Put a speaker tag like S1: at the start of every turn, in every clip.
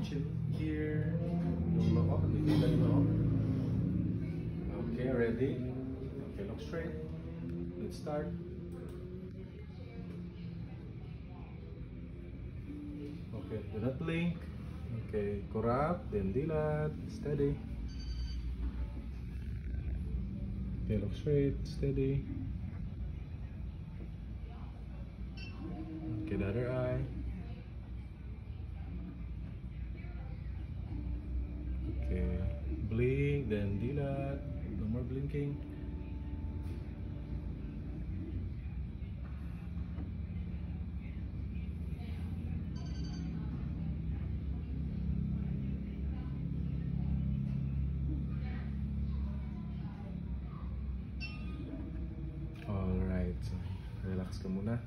S1: chin here. Yung noo, dito yung noo. Okay, ready? Okay, look straight. Let's start. Okay, do not blink. Okay, kurap, then dilat, steady. Okay, look straight, steady. Okay, the other eye. Okay, blink, then dilat. No more blinking. Alright, so relax ka muna.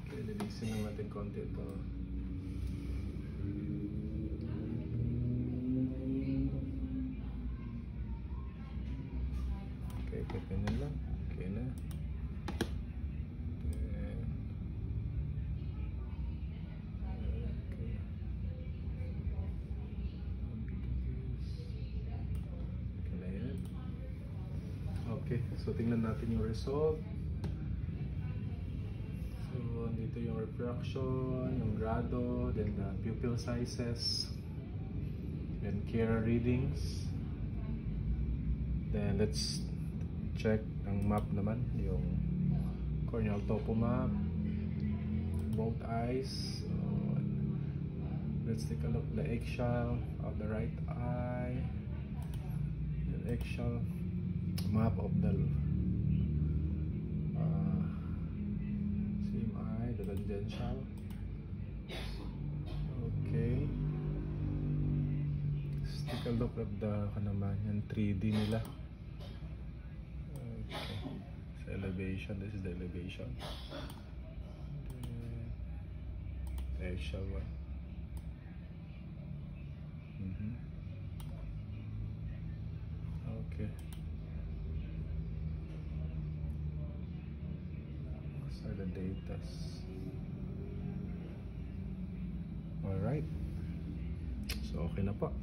S1: Okay, lilisin lang natin konti ito. Okay, ganyan lang. Okay na. Then, okay. Okay na yan. Okay, so tingnan natin yung result. So, dito yung refraction, yung grado, then the pupil sizes, then Kiera readings. Then let's check ang map naman, yung corneal topo map, both eyes. So, let's take a look at the eggshell of the right eye, the eggshell map of the same eye, the tangential. Okay, let's take a look at the yung 3D nila. Okay, so elevation, this is the elevation. The eggshell one. Okay. So the datas. Alright. So okay na po.